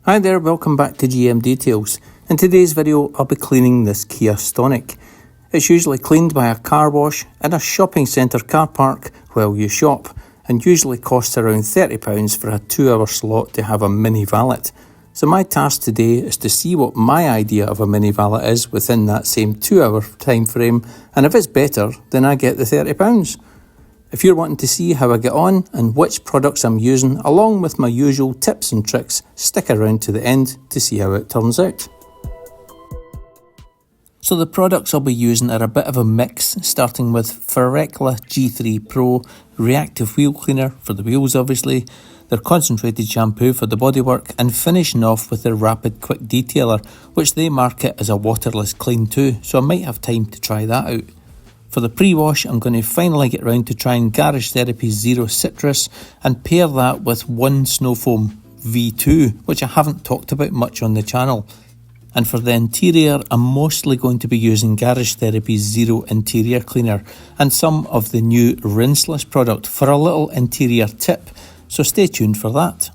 Hi there, welcome back to GM Details. In today's video I'll be cleaning this Kia Stonic. It's usually cleaned by a car wash in a shopping centre car park while you shop, and usually costs around £30 for a 2-hour slot to have a mini valet. So my task today is to see what my idea of a mini valet is within that same 2-hour time frame, and if it's better then I get the £30. If you're wanting to see how I get on and which products I'm using, along with my usual tips and tricks, stick around to the end to see how it turns out. So the products I'll be using are a bit of a mix, starting with Valeter G3 Pro Reactive Wheel Cleaner for the wheels obviously, their concentrated shampoo for the bodywork, and finishing off with their Rapid Quick Detailer, which they market as a waterless clean too, so I might have time to try that out. For the pre-wash, I'm going to finally get round to trying Garage Therapy Zero Citrus and pair that with One Snow Foam V2, which I haven't talked about much on the channel. And for the interior, I'm mostly going to be using Garage Therapy Zero Interior Cleaner and some of the new Rinseless product for a little interior tip, so stay tuned for that.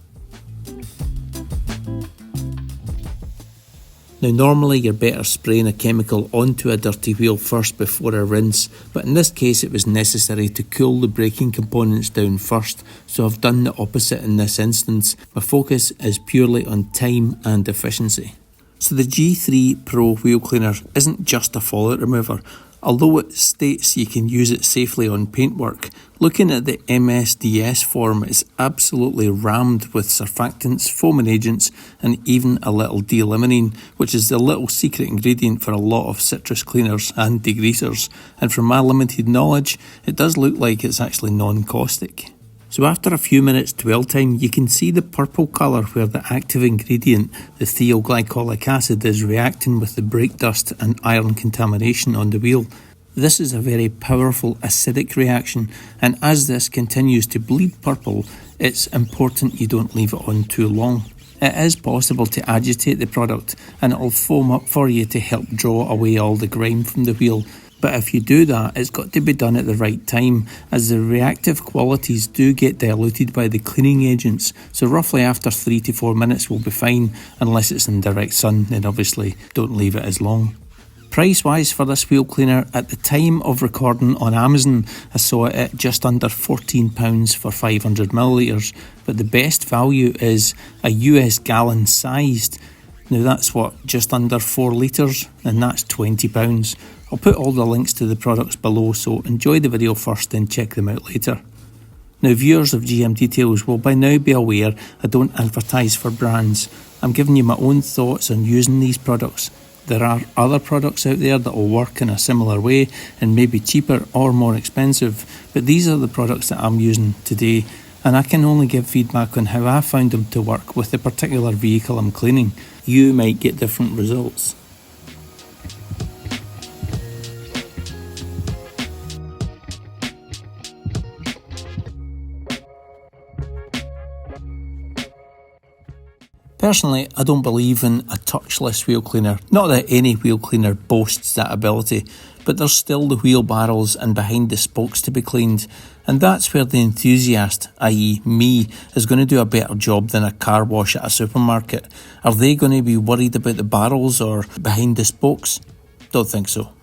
Now normally you're better spraying a chemical onto a dirty wheel first before a rinse, but in this case it was necessary to cool the braking components down first, so I've done the opposite in this instance. My focus is purely on time and efficiency. So the G3 Pro Wheel Cleaner isn't just a fallout remover. Although it states you can use it safely on paintwork, looking at the MSDS form, it's absolutely rammed with surfactants, foaming agents, and even a little de-limonene, which is the little secret ingredient for a lot of citrus cleaners and degreasers, and from my limited knowledge, it does look like it's actually non-caustic. So after a few minutes dwell time, you can see the purple colour where the active ingredient, the thioglycolic acid, is reacting with the brake dust and iron contamination on the wheel. This is a very powerful acidic reaction, and as this continues to bleed purple, it's important you don't leave it on too long. It is possible to agitate the product and it'll foam up for you to help draw away all the grime from the wheel. But if you do that, it's got to be done at the right time, as the reactive qualities do get diluted by the cleaning agents, so roughly after 3 to 4 minutes will be fine, unless it's in direct sun, then obviously don't leave it as long. Price wise for this wheel cleaner, at the time of recording on Amazon, I saw it at just under £14 for 500ml, but the best value is a US gallon sized. Now that's just under 4 litres, and that's £20. I'll put all the links to the products below, so enjoy the video first and check them out later. Now viewers of GM Details will by now be aware I don't advertise for brands. I'm giving you my own thoughts on using these products. There are other products out there that will work in a similar way and may be cheaper or more expensive, but these are the products that I'm using today, and I can only give feedback on how I found them to work with the particular vehicle I'm cleaning. You might get different results. Personally, I don't believe in a touchless wheel cleaner. Not that any wheel cleaner boasts that ability, but there's still the wheel barrels and behind the spokes to be cleaned, and that's where the Enthusiast, i.e. me, is going to do a better job than a car wash at a supermarket. Are they going to be worried about the barrels or behind the spokes? Don't think so.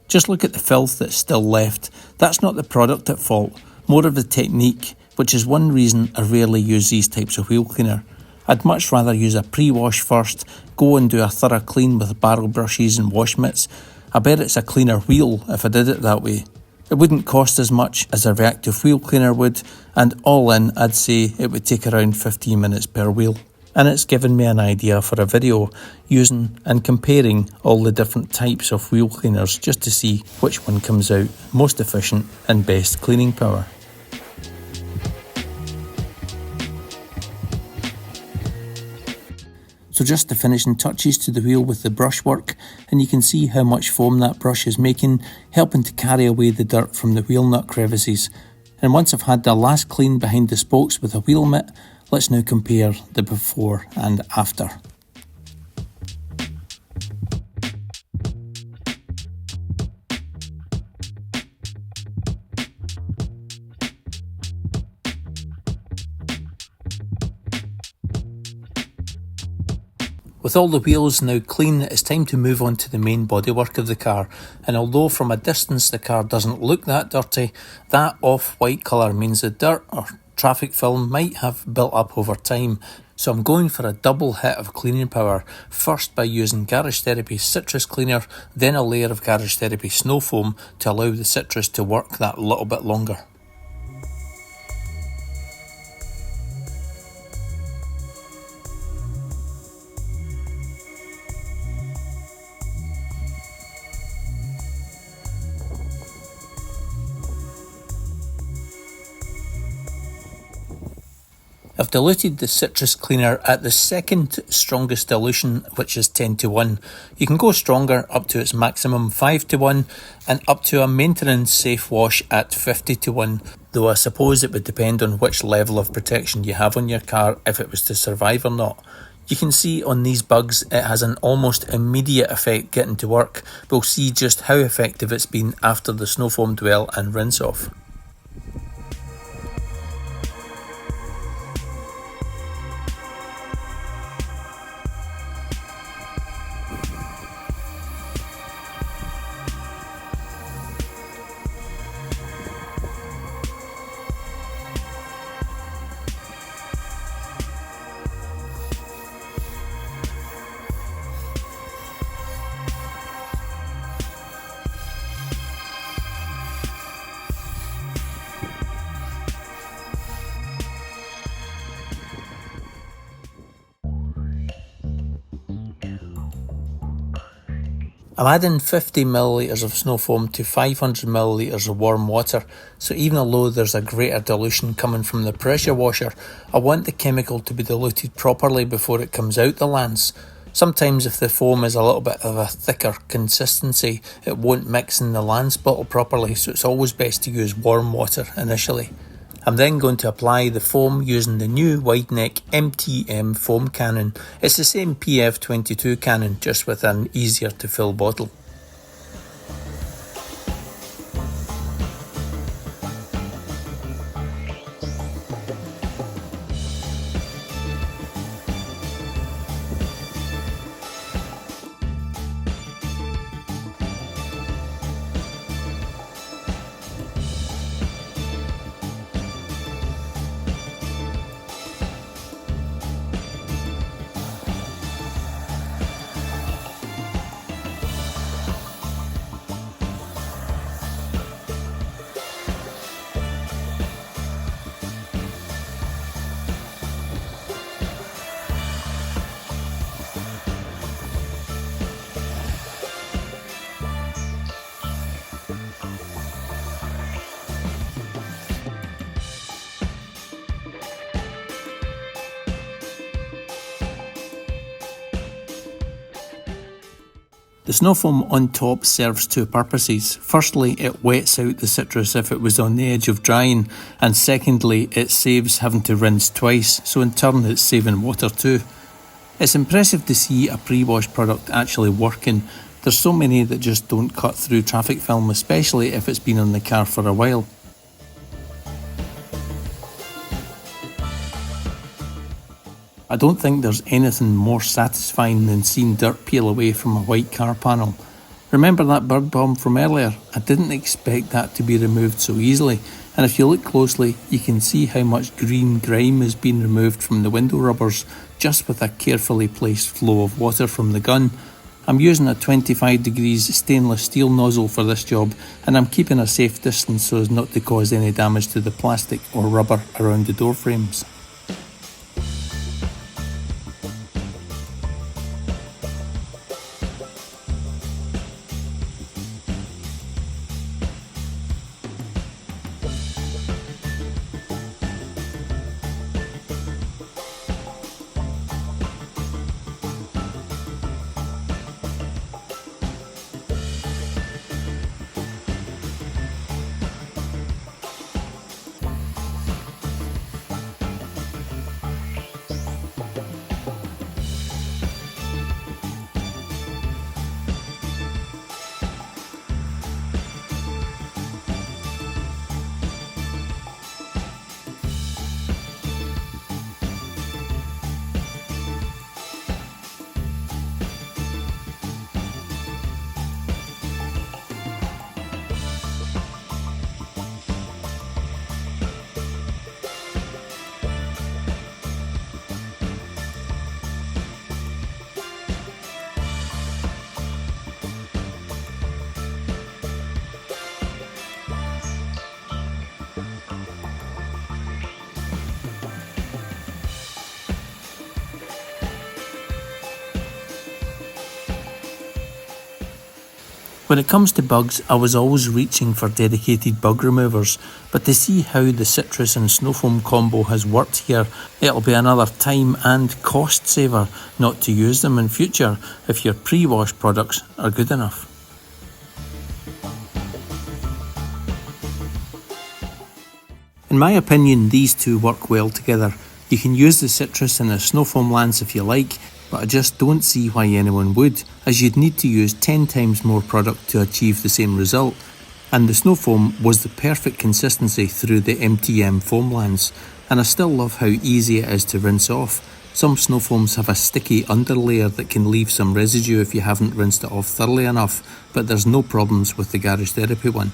Just look at the filth that's still left. That's not the product at fault, more of the technique, which is one reason I rarely use these types of wheel cleaner. I'd much rather use a pre-wash first, go and do a thorough clean with barrel brushes and wash mitts. I bet it's a cleaner wheel if I did it that way. It wouldn't cost as much as a reactive wheel cleaner would, and all in I'd say it would take around 15 minutes per wheel. And it's given me an idea for a video using and comparing all the different types of wheel cleaners just to see which one comes out most efficient and best cleaning power. So just the finishing touches to the wheel with the brushwork, and you can see how much foam that brush is making, helping to carry away the dirt from the wheel nut crevices. And once I've had the last clean behind the spokes with a wheel mitt, let's now compare the before and after. With all the wheels now clean, it's time to move on to the main bodywork of the car, and although from a distance the car doesn't look that dirty, that off-white colour means the dirt or traffic film might have built up over time. So I'm going for a double hit of cleaning power, first by using Garage Therapy Citrus Cleaner, then a layer of Garage Therapy Snow Foam to allow the citrus to work that little bit longer. I've diluted the citrus cleaner at the second strongest dilution, which is 10:1. You can go stronger up to its maximum 5:1 and up to a maintenance safe wash at 50:1, though I suppose it would depend on which level of protection you have on your car if it was to survive or not. You can see on these bugs it has an almost immediate effect getting to work. We'll see just how effective it's been after the snow foam dwell and rinse off. I'm adding 50ml of snow foam to 500ml of warm water, so even although there's a greater dilution coming from the pressure washer, I want the chemical to be diluted properly before it comes out the lance. Sometimes if the foam is a little bit of a thicker consistency, it won't mix in the lance bottle properly, so it's always best to use warm water initially. I'm then going to apply the foam using the new wide neck MTM foam cannon. It's the same PF22 cannon, just with an easier to fill bottle. The snow foam on top serves two purposes. Firstly, it wets out the citrus if it was on the edge of drying, and secondly, it saves having to rinse twice, so in turn it's saving water too. It's impressive to see a pre-wash product actually working. There's so many that just don't cut through traffic film, especially if it's been on the car for a while. I don't think there's anything more satisfying than seeing dirt peel away from a white car panel. Remember that bird bomb from earlier? I didn't expect that to be removed so easily, and if you look closely you can see how much green grime has been removed from the window rubbers just with a carefully placed flow of water from the gun. I'm using a 25 degrees stainless steel nozzle for this job, and I'm keeping a safe distance so as not to cause any damage to the plastic or rubber around the door frames. When it comes to bugs, I was always reaching for dedicated bug removers, but to see how the citrus and snow foam combo has worked here, it'll be another time and cost saver not to use them in future if your pre-wash products are good enough. In my opinion, these two work well together. You can use the citrus in a snow foam lance if you like, but I just don't see why anyone would, as you'd need to use 10 times more product to achieve the same result. And the snow foam was the perfect consistency through the MTM foam lance, and I still love how easy it is to rinse off. Some snow foams have a sticky underlayer that can leave some residue if you haven't rinsed it off thoroughly enough, but there's no problems with the Garage Therapy one.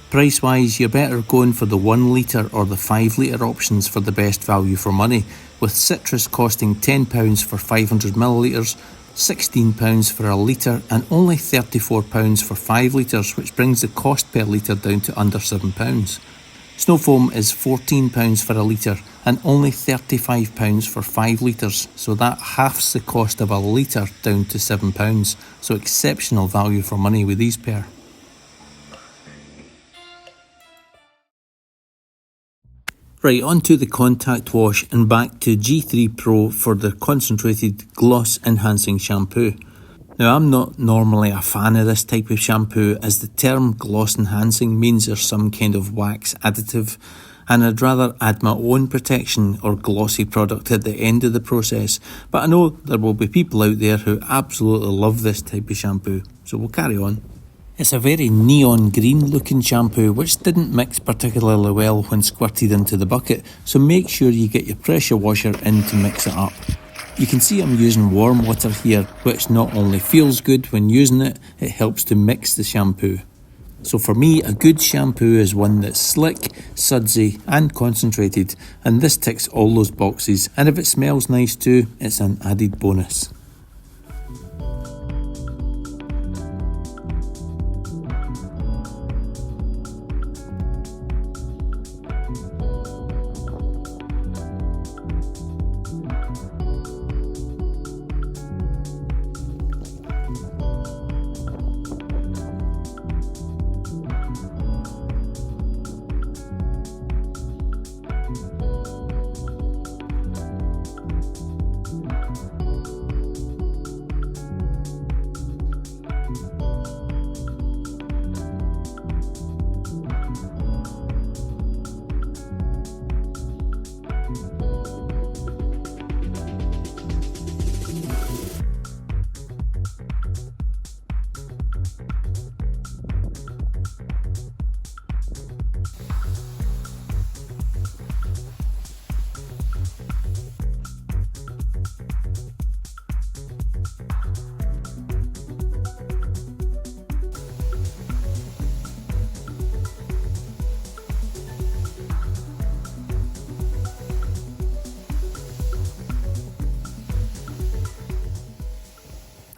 Price wise, you're better going for the 1 litre or the 5 litre options for the best value for money, with citrus costing £10 for 500 millilitres, £16 for a litre and only £34 for 5 litres, which brings the cost per litre down to under £7. Snow foam is £14 for a litre and only £35 for 5 litres, so that halves the cost of a litre down to £7, so exceptional value for money with these pair. Right, on to the contact wash and back to G3 Pro for the concentrated gloss enhancing shampoo. Now, I'm not normally a fan of this type of shampoo, as the term gloss enhancing means there's some kind of wax additive, and I'd rather add my own protection or glossy product at the end of the process, but I know there will be people out there who absolutely love this type of shampoo, so we'll carry on. It's a very neon green looking shampoo which didn't mix particularly well when squirted into the bucket, so make sure you get your pressure washer in to mix it up. You can see I'm using warm water here, which not only feels good when using it, it helps to mix the shampoo. So for me, a good shampoo is one that's slick, sudsy and concentrated, and this ticks all those boxes, and if it smells nice too, it's an added bonus.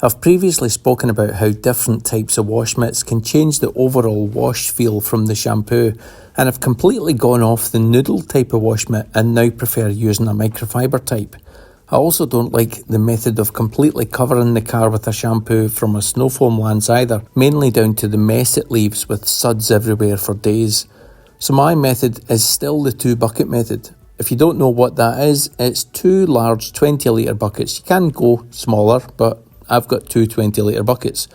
I've previously spoken about how different types of wash mitts can change the overall wash feel from the shampoo, and I've completely gone off the noodle type of wash mitt and now prefer using a microfiber type. I also don't like the method of completely covering the car with a shampoo from a snow foam lance either, mainly down to the mess it leaves with suds everywhere for days. So my method is still the 2 bucket method. If you don't know what that is, it's 2 large 20 litre buckets. You can go smaller, but I've got 2 20 litre buckets.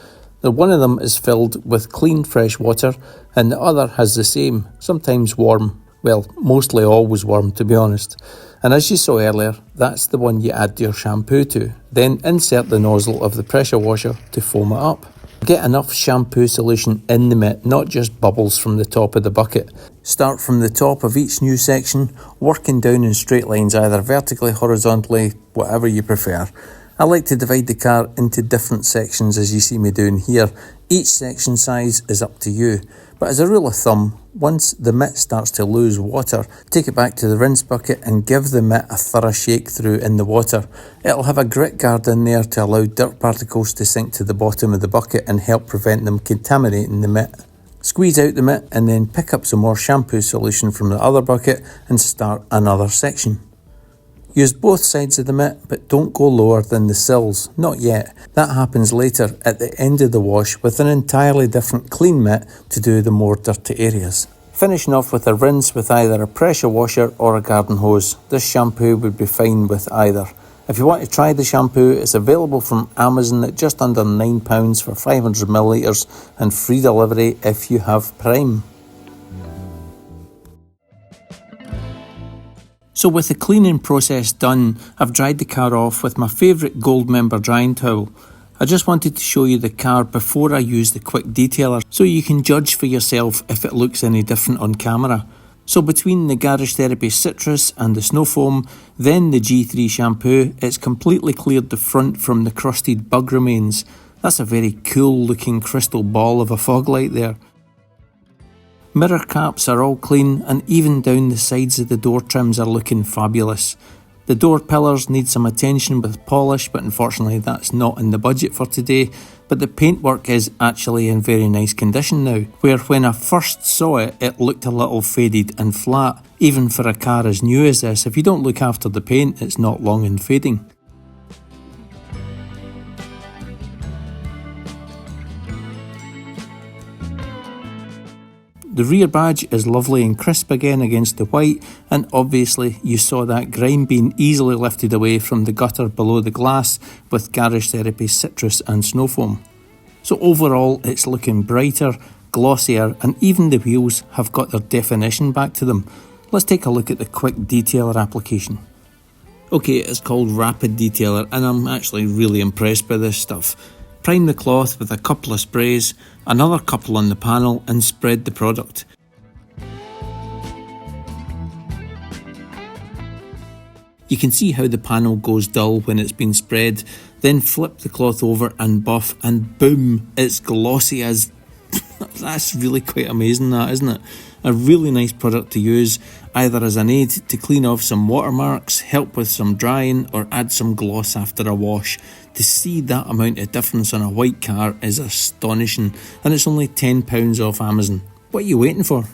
Now, one of them is filled with clean fresh water and the other has the same, sometimes warm, well, mostly always warm to be honest. And as you saw earlier, that's the one you add your shampoo to. Then insert the nozzle of the pressure washer to foam it up. Get enough shampoo solution in the mitt, not just bubbles from the top of the bucket. Start from the top of each new section, working down in straight lines, either vertically, horizontally, whatever you prefer. I like to divide the car into different sections as you see me doing here. Each section size is up to you, but as a rule of thumb, once the mitt starts to lose water, take it back to the rinse bucket and give the mitt a thorough shake through in the water. It'll have a grit guard in there to allow dirt particles to sink to the bottom of the bucket and help prevent them contaminating the mitt. Squeeze out the mitt and then pick up some more shampoo solution from the other bucket and start another section. Use both sides of the mitt, but don't go lower than the sills, not yet. That happens later at the end of the wash with an entirely different clean mitt to do the more dirty areas. Finishing off with a rinse with either a pressure washer or a garden hose. This shampoo would be fine with either. If you want to try the shampoo, it's available from Amazon at just under £9 for 500ml and free delivery if you have Prime. So with the cleaning process done, I've dried the car off with my favourite gold member drying towel. I just wanted to show you the car before I use the quick detailer so you can judge for yourself if it looks any different on camera. So between the Garage Therapy Citrus and the Snow Foam, then the G3 shampoo, it's completely cleared the front from the crusted bug remains. That's a very cool looking crystal ball of a fog light there. Mirror caps are all clean, and even down the sides of the door trims are looking fabulous. The door pillars need some attention with polish, but unfortunately that's not in the budget for today. But the paintwork is actually in very nice condition now, where when I first saw it, it looked a little faded and flat. Even for a car as new as this, if you don't look after the paint, it's not long in fading. The rear badge is lovely and crisp again against the white, and obviously you saw that grime being easily lifted away from the gutter below the glass with Garage Therapy Citrus and Snow Foam. So overall it's looking brighter, glossier, and even the wheels have got their definition back to them. Let's take a look at the quick detailer application. Okay, it's called Rapid Detailer, and I'm actually really impressed by this stuff. Prime the cloth with a couple of sprays, another couple on the panel, and spread the product. You can see how the panel goes dull when it's been spread, then flip the cloth over and buff, and boom, it's glossy as... That's really quite amazing, that, isn't it? A really nice product to use, either as an aid to clean off some watermarks, help with some drying, or add some gloss after a wash. To see that amount of difference on a white car is astonishing, and it's only £10 off Amazon. What are you waiting for?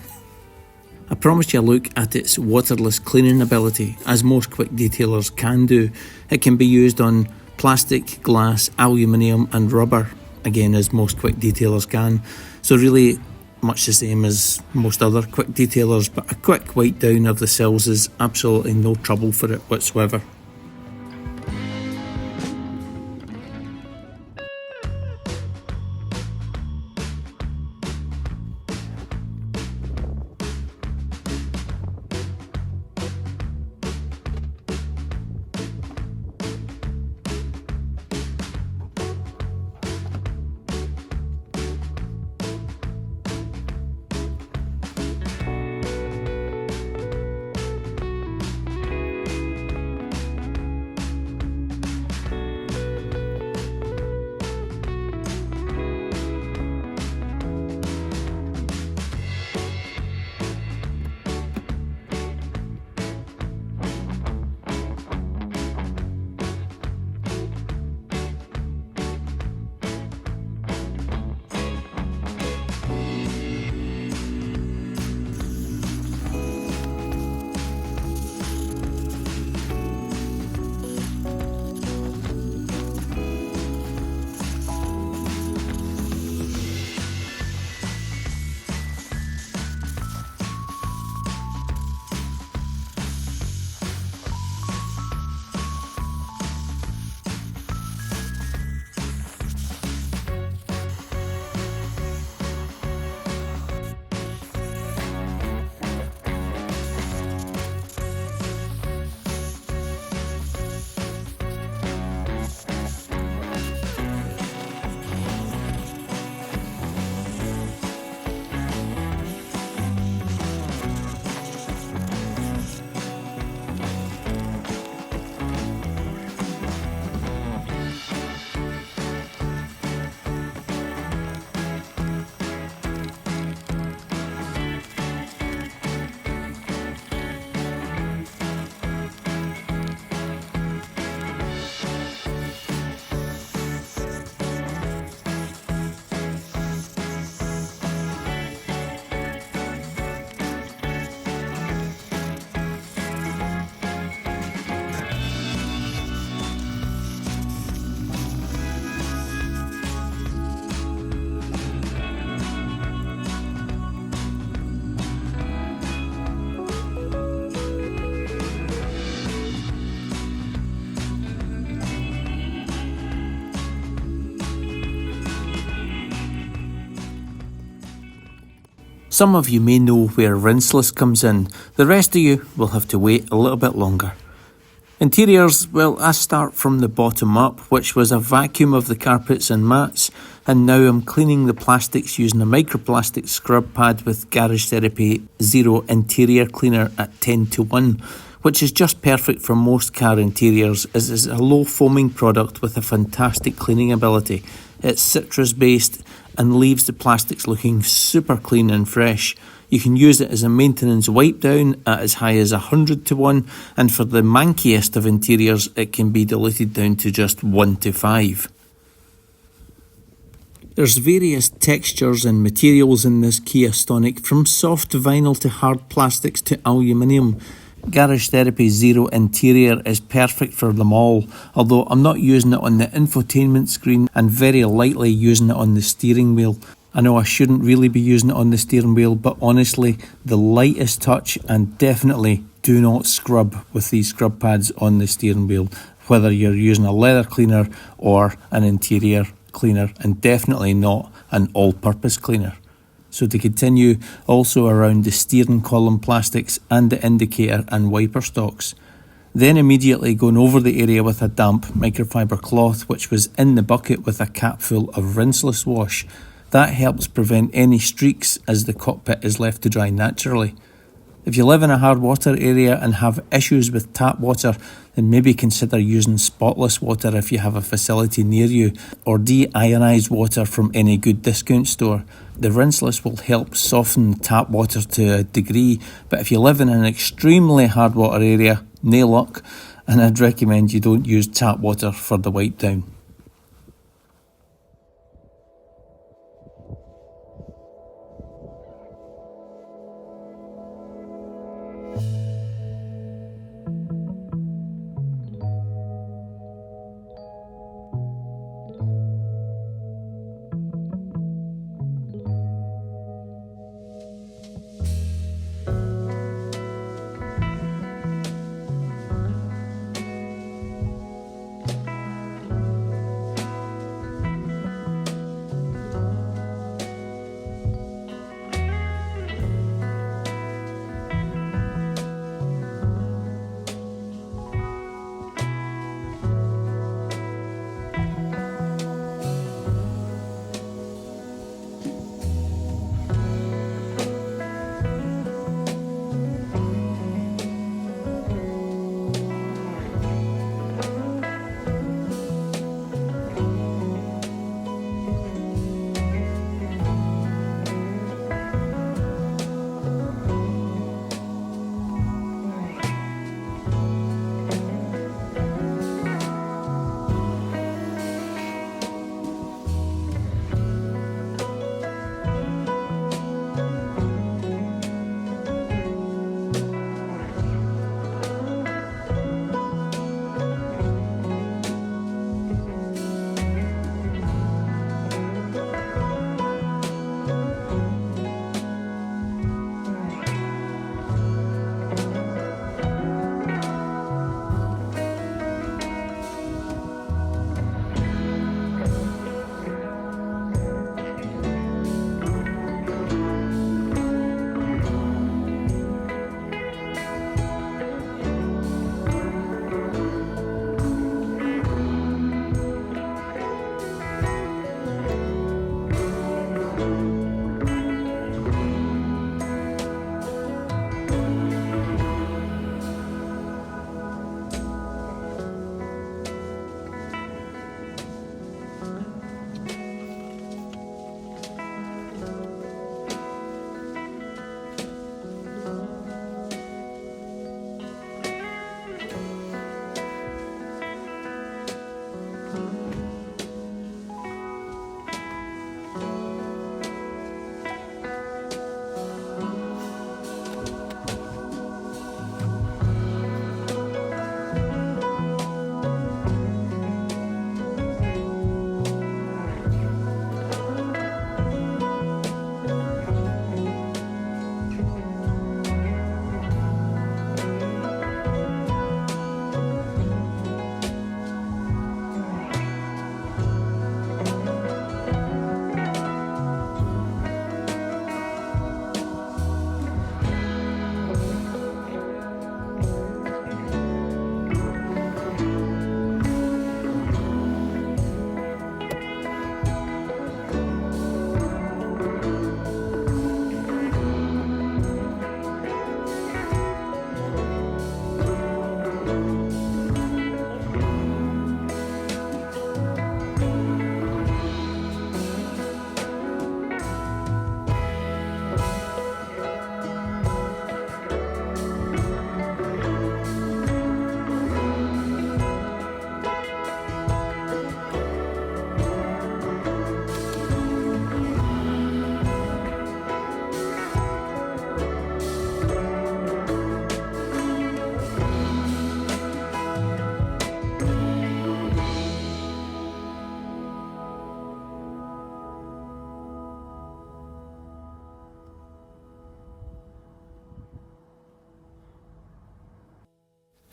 I promised you a look at its waterless cleaning ability, as most quick detailers can do. It can be used on plastic, glass, aluminium and rubber, again as most quick detailers can. So really much the same as most other quick detailers, but a quick wipe down of the sills is absolutely no trouble for it whatsoever. Some of you may know where rinseless comes in, the rest of you will have to wait a little bit longer. Interiors, well, I start from the bottom up, which was a vacuum of the carpets and mats, and now I'm cleaning the plastics using a microplastic scrub pad with Garage Therapy Zero Interior Cleaner at 10:1, which is just perfect for most car interiors as it's a low foaming product with a fantastic cleaning ability. It's citrus based and leaves the plastics looking super clean and fresh. You can use it as a maintenance wipe down at as high as 100:1, and for the mankiest of interiors it can be diluted down to just 1:5. There's various textures and materials in this Kia Stonic, from soft vinyl to hard plastics to aluminium. Garage Therapy Zero Interior is perfect for them all, although I'm not using it on the infotainment screen and very lightly using it on the steering wheel. I know I shouldn't really be using it on the steering wheel, but honestly, the lightest touch, and definitely do not scrub with these scrub pads on the steering wheel, whether you're using a leather cleaner or an interior cleaner, and definitely not an all-purpose cleaner. So to continue, also around the steering column plastics and the indicator and wiper stalks. Then immediately going over the area with a damp microfiber cloth, which was in the bucket with a cap full of rinseless wash. That helps prevent any streaks as the cockpit is left to dry naturally. If you live in a hard water area and have issues with tap water, then maybe consider using spotless water if you have a facility near you, or de-ionized water from any good discount store. The rinseless will help soften tap water to a degree, but if you live in an extremely hard water area, no luck, and I'd recommend you don't use tap water for the wipe down.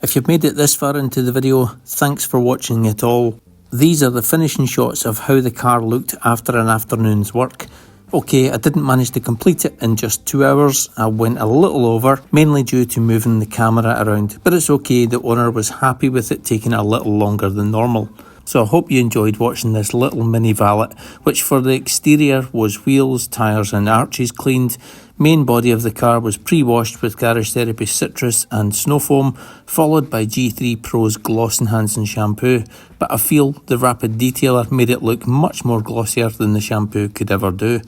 If you've made it this far into the video, thanks for watching it all. These are the finishing shots of how the car looked after an afternoon's work. Okay, I didn't manage to complete it in just 2 hours. I went a little over, mainly due to moving the camera around, but it's okay, the owner was happy with it taking a little longer than normal. So I hope you enjoyed watching this little mini valet, which for the exterior was wheels, tyres and arches cleaned. Main body of the car was pre-washed with Garage Therapy Citrus and Snow Foam, followed by G3 Pro's Gloss Enhancing Shampoo, but I feel the Rapid Detailer made it look much more glossier than the shampoo could ever do.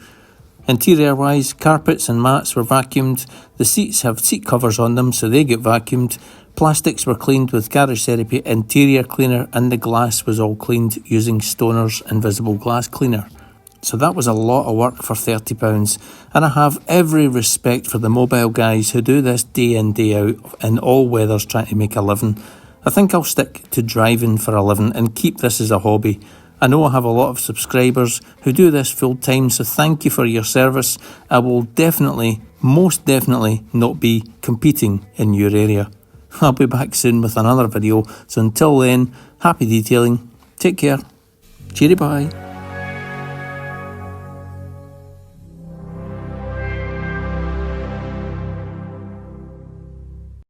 Interior wise, carpets and mats were vacuumed, the seats have seat covers on them so they get vacuumed, plastics were cleaned with Garage Therapy Interior Cleaner and the glass was all cleaned using Stoner's Invisible Glass Cleaner. So that was a lot of work for £30 and I have every respect for the mobile guys who do this day in day out in all weathers trying to make a living. I think I'll stick to driving for a living and keep this as a hobby. I know I have a lot of subscribers who do this full time, so thank you for your service. I will definitely, most definitely not be competing in your area. I'll be back soon with another video, so until then, happy detailing, take care, cheery bye.